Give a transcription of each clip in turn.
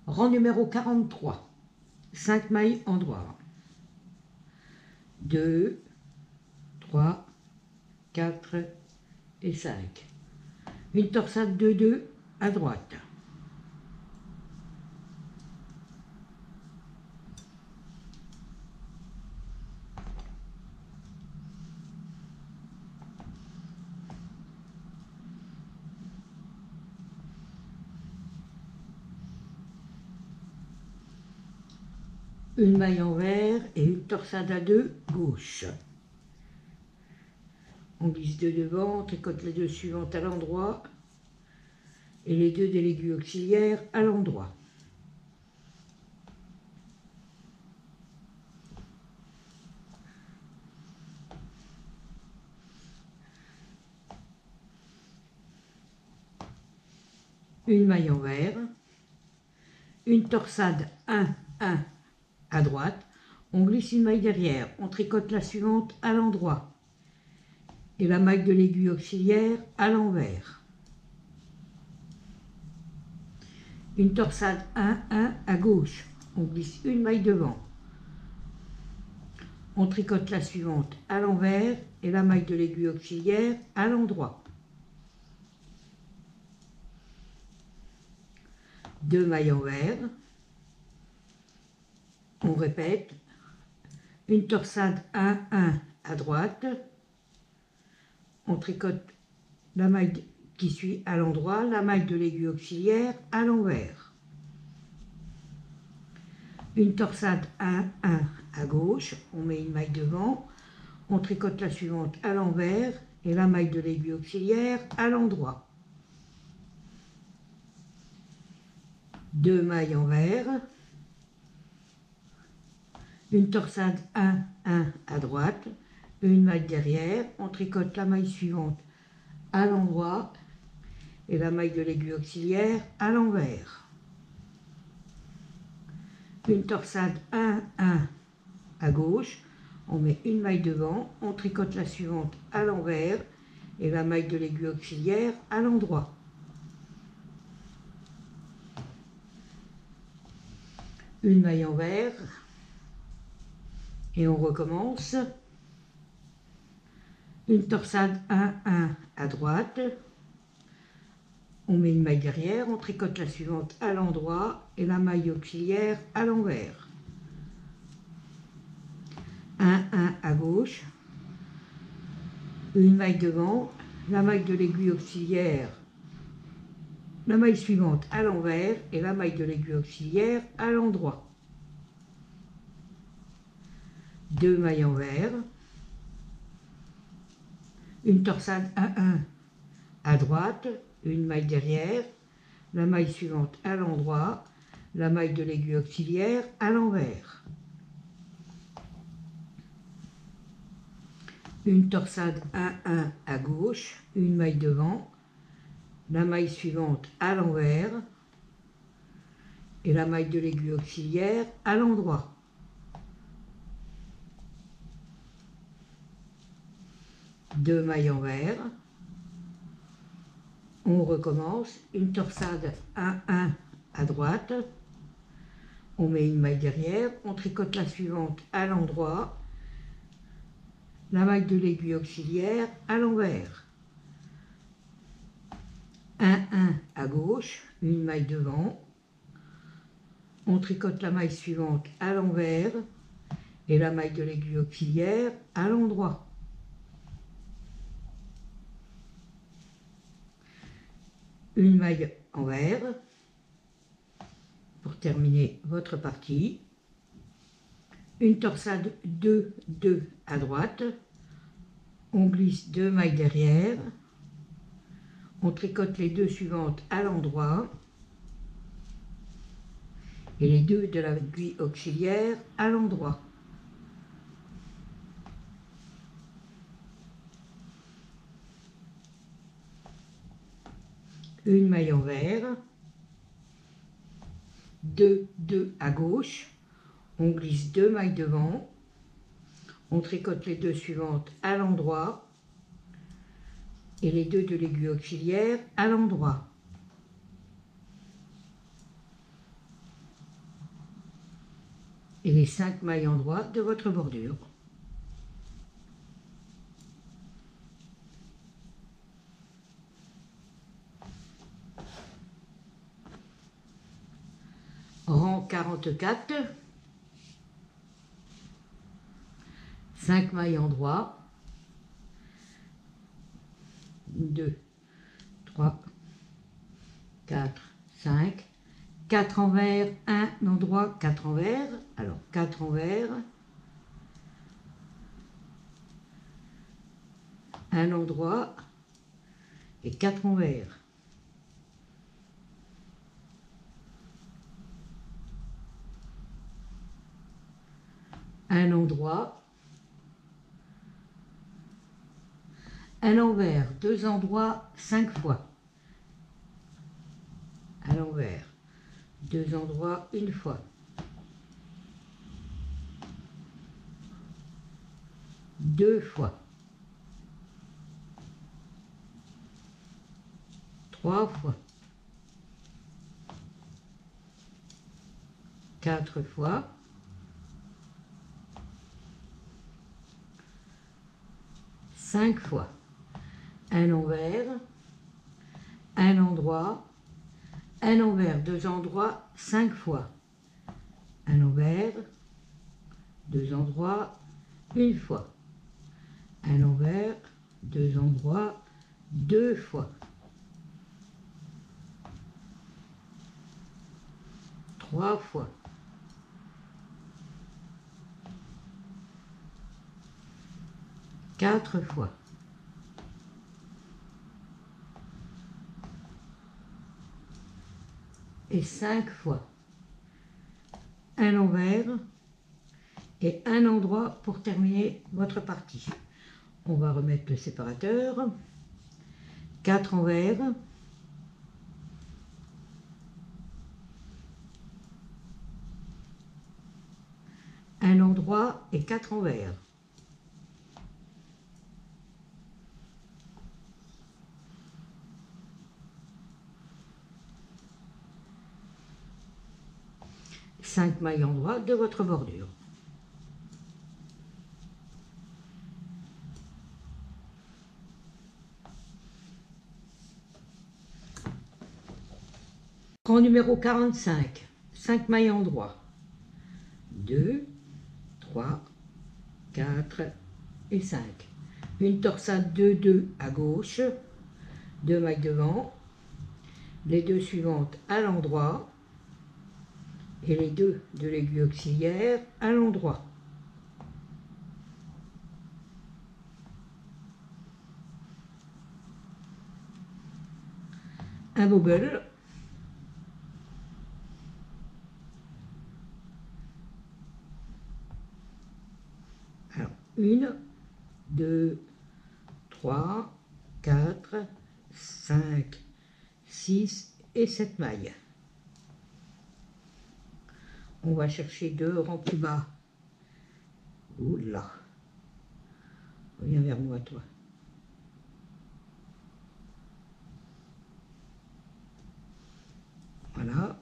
Rang numéro 43. 5 mailles en droit. 2, 3, 4 et 5. Une torsade de 2 à droite. Une maille envers et une torsade à 2 gauche. On glisse 2 devant, on tricote les 2 suivantes à l'endroit et les 2 de l'aiguille auxiliaire à l'endroit. Une maille envers, une torsade 1, 1 à droite, on glisse une maille derrière, on tricote la suivante à l'endroit et la maille de l'aiguille auxiliaire à l'envers. Une torsade 1, 1 à gauche, on glisse une maille devant, on tricote la suivante à l'envers et la maille de l'aiguille auxiliaire à l'endroit. 2 mailles envers, on répète, une torsade 1, 1 à droite, on tricote la maille qui suit à l'endroit, la maille de l'aiguille auxiliaire à l'envers. Une torsade 1, 1 à gauche, on met une maille devant, on tricote la suivante à l'envers et la maille de l'aiguille auxiliaire à l'endroit. 2 mailles envers, une torsade 1, 1 à droite, une maille derrière, on tricote la maille suivante à l'endroit et la maille de l'aiguille auxiliaire à l'envers. Une torsade 1, 1 à gauche, on met une maille devant, on tricote la suivante à l'envers et la maille de l'aiguille auxiliaire à l'endroit. Une maille envers et on recommence. Une torsade 1, 1 à droite, on met une maille derrière, on tricote la suivante à l'endroit et la maille auxiliaire à l'envers. 1, 1 à gauche, une maille devant, la maille de l'aiguille auxiliaire, la maille suivante à l'envers et la maille de l'aiguille auxiliaire à l'endroit. 2 mailles envers, une torsade 1, 1 à droite, une maille derrière, la maille suivante à l'endroit, la maille de l'aiguille auxiliaire à l'envers. Une torsade 1, 1 à gauche, une maille devant, la maille suivante à l'envers et la maille de l'aiguille auxiliaire à l'endroit. Deux mailles envers, on recommence, une torsade 1, 1 à droite, on met une maille derrière, on tricote la suivante à l'endroit, la maille de l'aiguille auxiliaire à l'envers. 1, 1 à gauche, une maille devant, on tricote la maille suivante à l'envers et la maille de l'aiguille auxiliaire à l'endroit. Une maille envers pour terminer votre partie. Une torsade 2, 2 à droite, on glisse 2 mailles derrière, on tricote les 2 suivantes à l'endroit et les 2 de l'aiguille auxiliaire à l'endroit. Une maille envers, 2, 2 à gauche, on glisse 2 mailles devant, on tricote les 2 suivantes à l'endroit et les 2 de l'aiguille auxiliaire à l'endroit. et les 5 mailles endroits de votre bordure. Rang 44, 5 mailles endroits, 2, 3, 4, 5, 4 envers, 1 endroit, 4 envers, alors 4 envers, 1 endroit et 4 envers. Un endroit, un envers, 2 endroits, 5 fois. À l'envers, 2 endroits, 1 fois. Deux fois. 3 fois. 4 fois. 5 fois. Un envers, un endroit, un envers, 2 endroits, 5 fois. Un envers, 2 endroits, 1 fois. Un envers, 2 endroits, 2 fois. 3 fois. 4 fois. Et 5 fois. Un envers et un endroit pour terminer votre partie. On va remettre le séparateur. 4 envers. Un endroit et 4 envers. Cinq mailles endroits de votre bordure. Rang numéro 45, 5 mailles endroits. 2, 3, 4 et 5. Une torsade 2-2 à gauche, 2 mailles devant, les 2 suivantes à l'endroit et les 2 de l'aiguille auxiliaire à l'endroit. Un bogle. Alors, 1, 2, 3, 4, 5, 6 et 7 mailles. On va chercher 2 rangs plus bas. Oula. Reviens vers moi, toi. Voilà.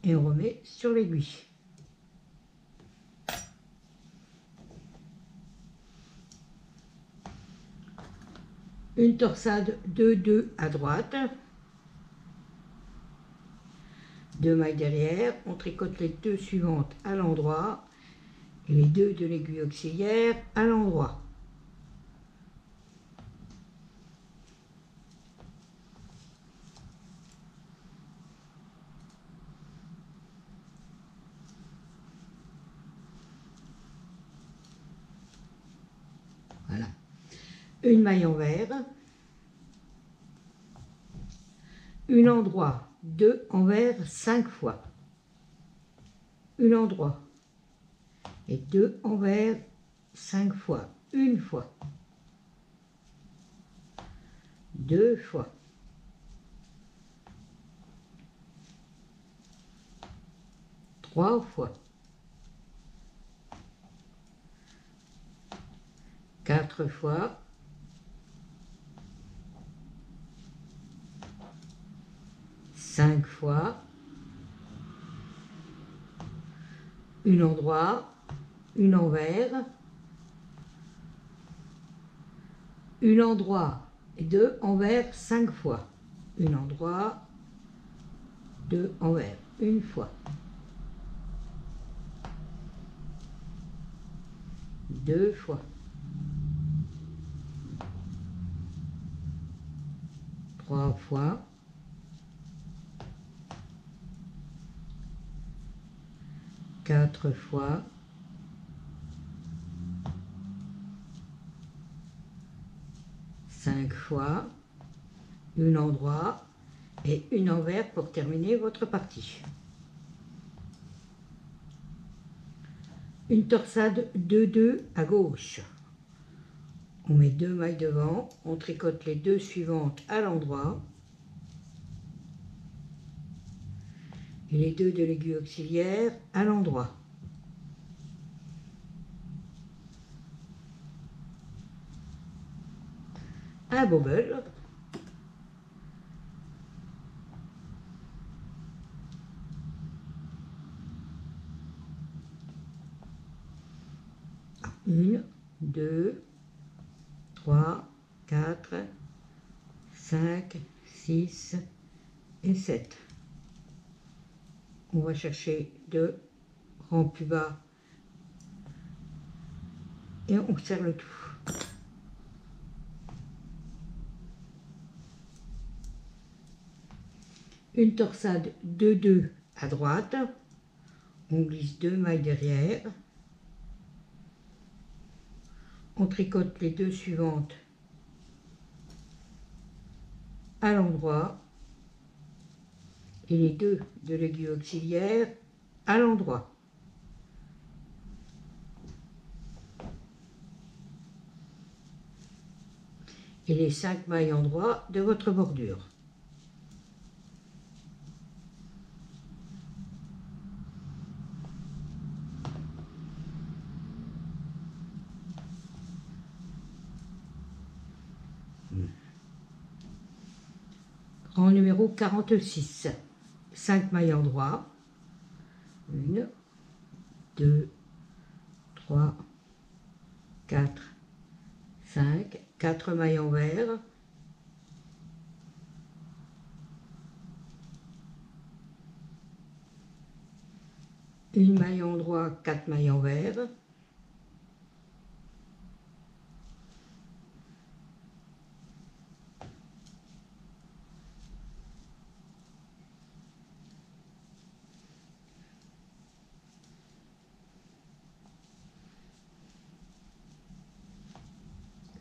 Et on remet sur l'aiguille. Une torsade 2-2 à droite. 2 mailles derrière. On tricote les 2 suivantes à l'endroit. Et les 2 de l'aiguille auxiliaire à l'endroit. Voilà. Une maille envers. Une endroit, 2 envers 5 fois. Une endroit. Et 2 envers 5 fois. Une fois. 2 fois. 3 fois. 4 fois. 5 fois. une endroit, une envers, une endroit et deux envers 5 fois, une endroit, deux envers, une fois, deux fois, trois fois, quatre fois, cinq fois, une endroit et une envers pour terminer votre partie. Une torsade 2-2 à gauche. On met 2 mailles devant, on tricote les 2 suivantes à l'endroit et les 2 de l'aiguille auxiliaire à l'endroit. Un bobble. Une, deux, 3, 4, 5, 6 et 7. On va chercher 2 rangs plus bas et on serre le tout. Une torsade 2-2 à droite, on glisse 2 mailles derrière, on tricote les 2 suivantes à l'endroit et les 2 de l'aiguille auxiliaire à l'endroit. Et les 5 mailles endroits de votre bordure. Rang numéro 46. 5 mailles endroits. 1, 2, 3, 4, 5, 4 mailles envers. Une maille endroit, 4 mailles envers.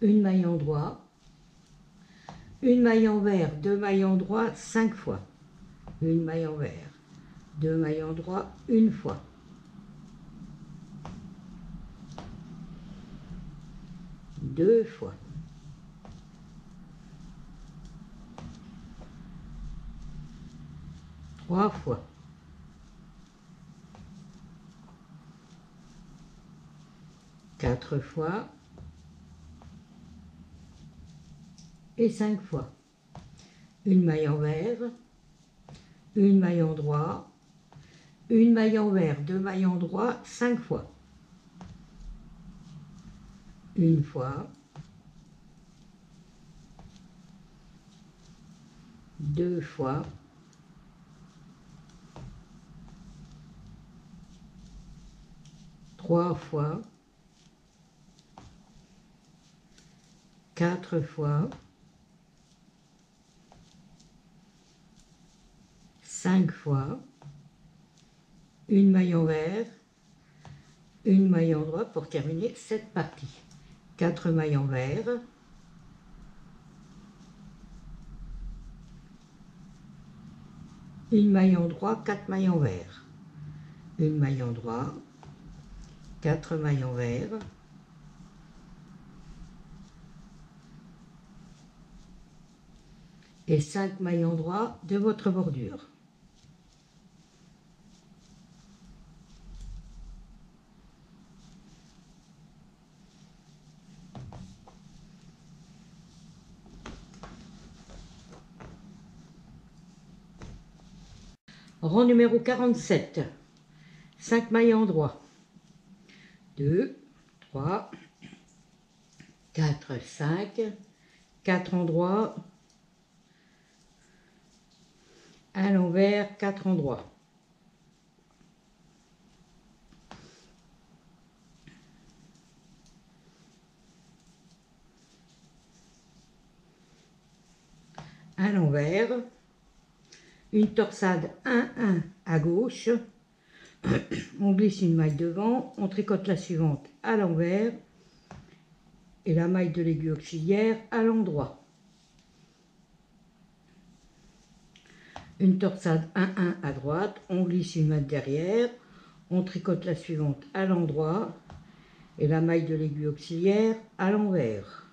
Une maille endroit, une maille envers, 2 mailles endroit 5 fois, une maille envers, 2 mailles endroit une fois, deux fois, trois fois, quatre fois et 5 fois. Une maille envers, une maille endroit, une maille envers, 2 mailles endroit 5 fois, une fois, deux fois, trois fois, quatre fois, 5 fois, une maille envers, une maille endroit pour terminer cette partie. 4 mailles envers, une maille endroit, 4 mailles envers, une maille endroit, 4 mailles envers, et 5 mailles endroit de votre bordure. Rang numéro 47. 5 mailles endroits. 2, 3, 4, 5, 4 endroits, à l'envers, 4 endroits. À l'envers, une torsade 1-1 à gauche, on glisse une maille devant, on tricote la suivante à l'envers et la maille de l'aiguille auxiliaire à l'endroit. Une torsade 1-1 à droite, on glisse une maille derrière, on tricote la suivante à l'endroit et la maille de l'aiguille auxiliaire à l'envers.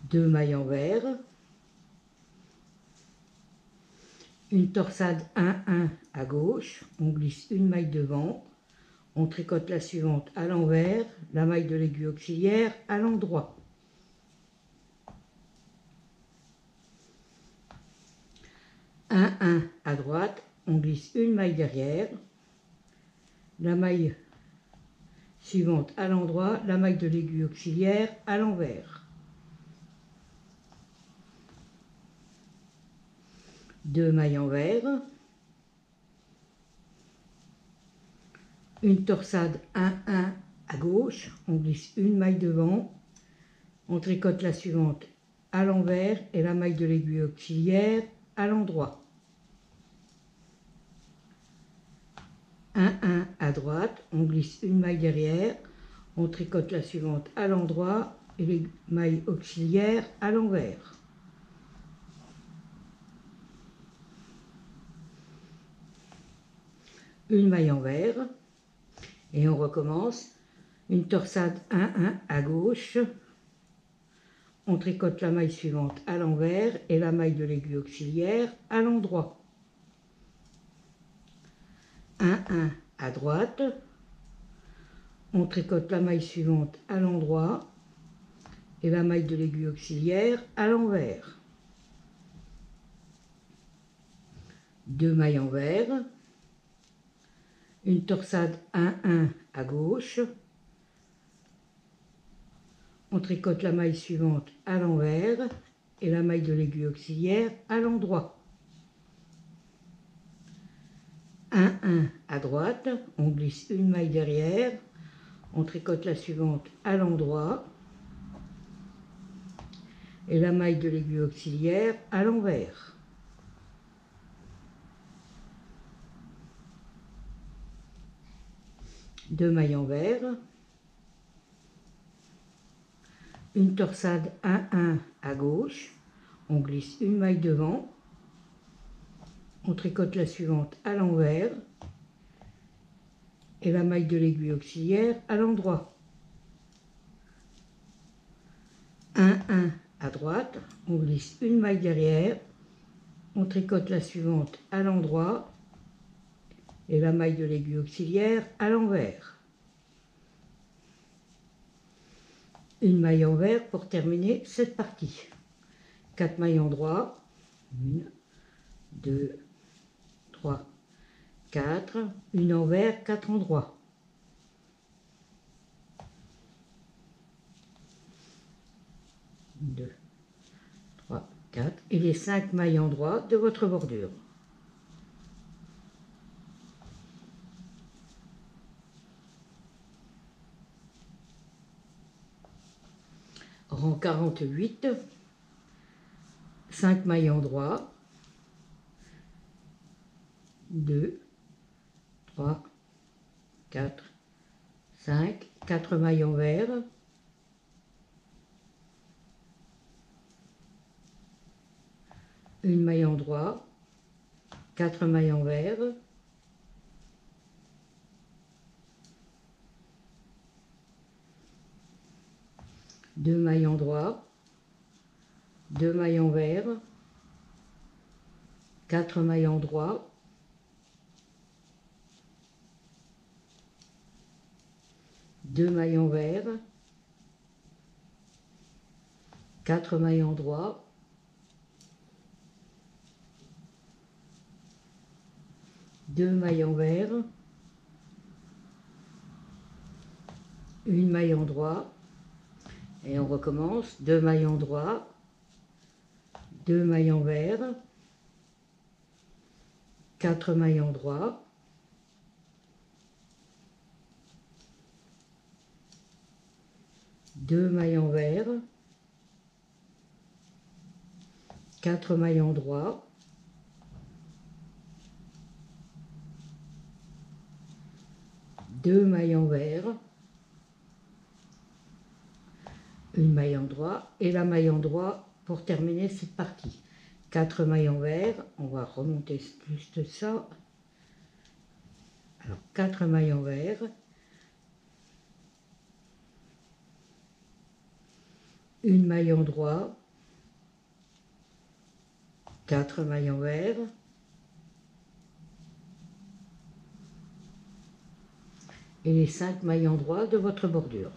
Deux mailles envers, une torsade 1-1 à gauche, on glisse une maille devant, on tricote la suivante à l'envers, la maille de l'aiguille auxiliaire à l'endroit. Un à droite, on glisse une maille derrière, la maille suivante à l'endroit, la maille de l'aiguille auxiliaire à l'envers. Deux mailles envers, une torsade 1-1 à gauche, on glisse une maille devant, on tricote la suivante à l'envers et la maille de l'aiguille auxiliaire à l'endroit. 1-1 à droite, on glisse une maille derrière, on tricote la suivante à l'endroit et les mailles auxiliaires à l'envers. Une maille envers et on recommence. Une torsade 1-1 à gauche, on tricote la maille suivante à l'envers et la maille de l'aiguille auxiliaire à l'endroit. 1-1 à droite, on tricote la maille suivante à l'endroit et la maille de l'aiguille auxiliaire à l'envers. Deux mailles envers, une torsade 1-1 à gauche, on tricote la maille suivante à l'envers et la maille de l'aiguille auxiliaire à l'endroit. 1-1 à droite, on glisse une maille derrière, on tricote la suivante à l'endroit et la maille de l'aiguille auxiliaire à l'envers. Deux mailles envers, une torsade 1-1 à gauche, on glisse une maille devant, on tricote la suivante à l'envers et la maille de l'aiguille auxiliaire à l'endroit. 1-1 à droite, on glisse une maille derrière, on tricote la suivante à l'endroit et la maille de l'aiguille auxiliaire à l'envers. Une maille envers pour terminer cette partie. 4 mailles endroits, 1, 2, 3, 4, une envers, 4 endroits. Deux, 3, 4 et les 5 mailles endroits de votre bordure. Rang 48, 5 mailles endroits, 2, 3, 4, 5, 4 mailles envers, une maille endroit, 4 mailles envers, deux mailles endroits, 2 mailles envers, 4 mailles endroits, deux mailles envers, 4 mailles endroits, 2 mailles envers, une maille endroit, et on recommence, 2 mailles endroit, 2 mailles envers, 4 mailles endroit, 2 mailles envers, 4 mailles endroit, 2 mailles envers, une maille endroit et la maille endroit pour terminer cette partie. 4 mailles envers, on va remonter juste ça. Alors 4 mailles envers, une maille endroit, 4 mailles envers, et les 5 mailles endroit de votre bordure.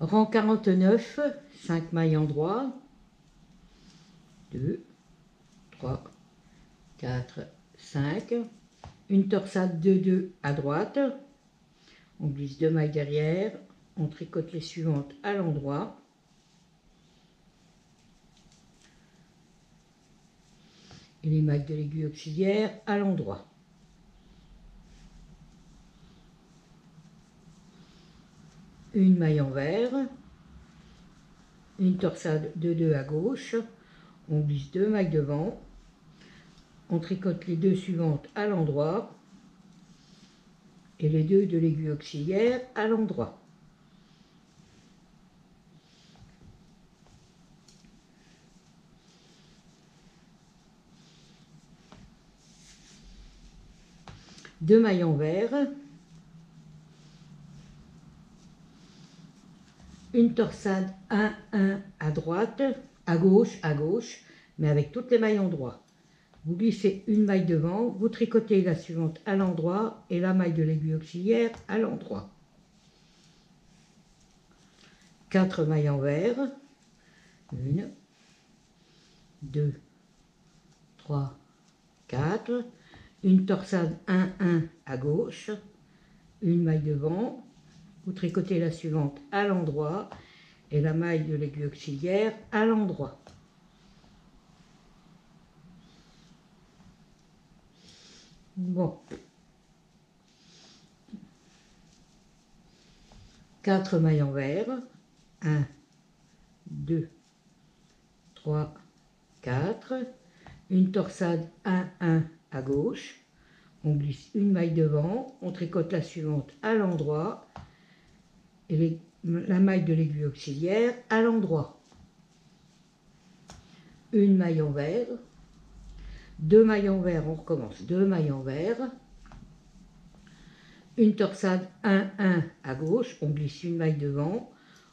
Rang 49, 5 mailles endroit, 2, 3, 4, 5, une torsade de 2 à droite, on glisse 2 mailles derrière, on tricote les suivantes à l'endroit, et les mailles de l'aiguille auxiliaire à l'endroit. Une maille envers, une torsade de 2 à gauche, on glisse 2 mailles devant, on tricote les 2 suivantes à l'endroit et les 2 de l'aiguille auxiliaire à l'endroit. Deux mailles envers, une torsade 1-1 à droite, à gauche, mais avec toutes les mailles endroit. Vous glissez une maille devant, vous tricotez la suivante à l'endroit et la maille de l'aiguille auxiliaire à l'endroit. 4 mailles envers, 1, 2, 3, 4, une torsade 1-1 à gauche, une maille devant, vous tricotez la suivante à l'endroit et la maille de l'aiguille auxiliaire à l'endroit. Bon. 4 mailles envers, 1, 2, 3, 4, une torsade 1-1 à gauche, on glisse une maille devant, on tricote la suivante à l'endroit et la maille de l'aiguille auxiliaire à l'endroit. Une maille envers, 2 mailles envers, on recommence, 2 mailles envers, une torsade 1-1 à gauche, on glisse une maille devant,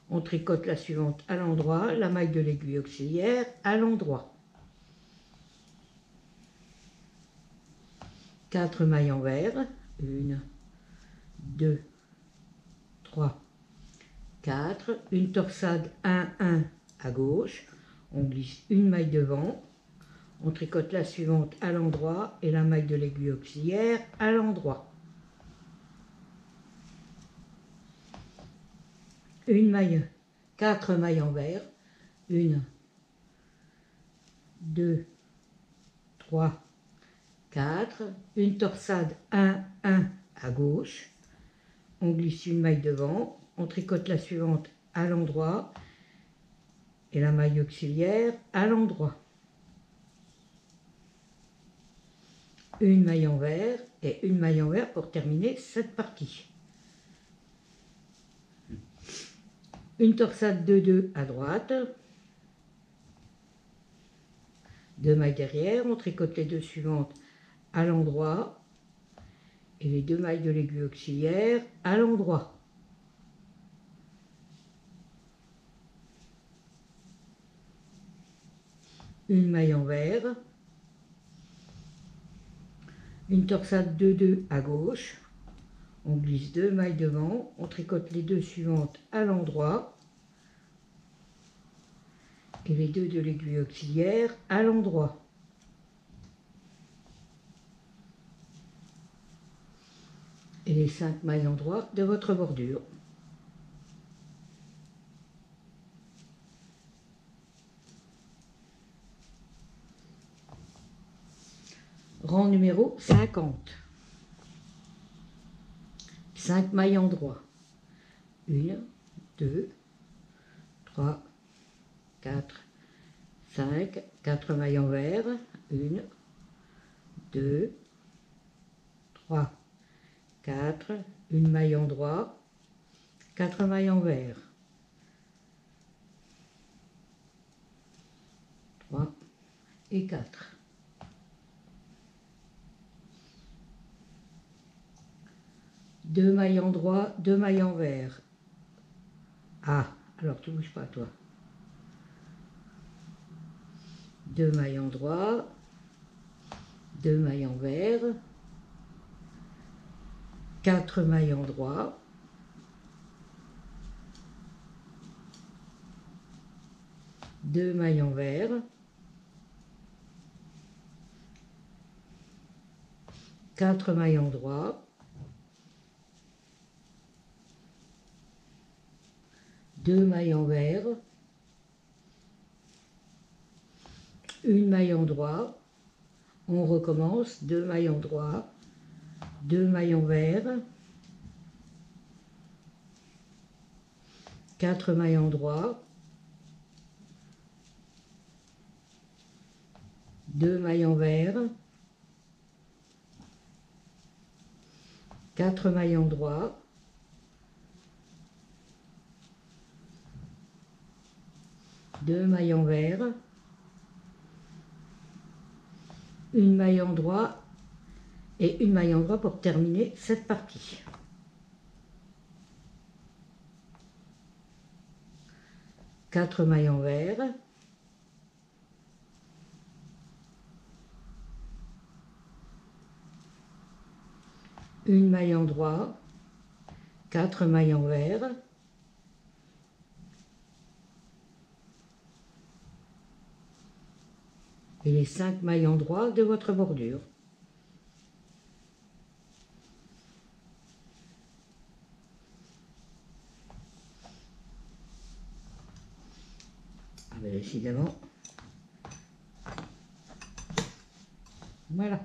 on tricote la suivante à l'endroit, la maille de l'aiguille auxiliaire à l'endroit. 4 mailles envers, 1, 2, 3, 4, une torsade 1-1 à gauche, on glisse une maille devant, on tricote la suivante à l'endroit et la maille de l'aiguille auxiliaire à l'endroit. Une maille, 4 mailles envers, 1, 2, 3, 4, une torsade 1-1 à gauche, on glisse une maille devant, on tricote la suivante à l'endroit et la maille auxiliaire à l'endroit. Une maille envers et une maille envers pour terminer cette partie. Une torsade de 2 à droite, 2 mailles derrière, on tricote les 2 suivantes à l'endroit et les 2 mailles de l'aiguille auxiliaire à l'endroit. Une maille envers, Une torsade de 2 à gauche, on glisse 2 mailles devant, on tricote les 2 suivantes à l'endroit et les 2 de l'aiguille auxiliaire à l'endroit. Et les 5 mailles endroits de votre bordure. Rang numéro 50. 5 mailles endroits. 1, 2, 3, 4, 5, 4 mailles envers. 1, 2, 3, 4, une maille endroit, 4 mailles envers. 3 et 4. Deux mailles endroit, 2 mailles envers. Ah, alors tu bouges pas toi. 2 mailles endroit, 2 mailles envers, 4 mailles endroit, 2 mailles envers, 4 mailles endroit, 2 mailles envers, une maille endroit, on recommence, 2 mailles endroit, 2 mailles envers, 4 mailles endroit, 2 mailles envers, 4 mailles endroit, 2 mailles envers, une maille endroit et une maille endroit pour terminer cette partie. Quatre mailles envers, une maille endroit, 4 mailles envers, et les 5 mailles endroits de votre bordure. Ah ben décidément. Voilà.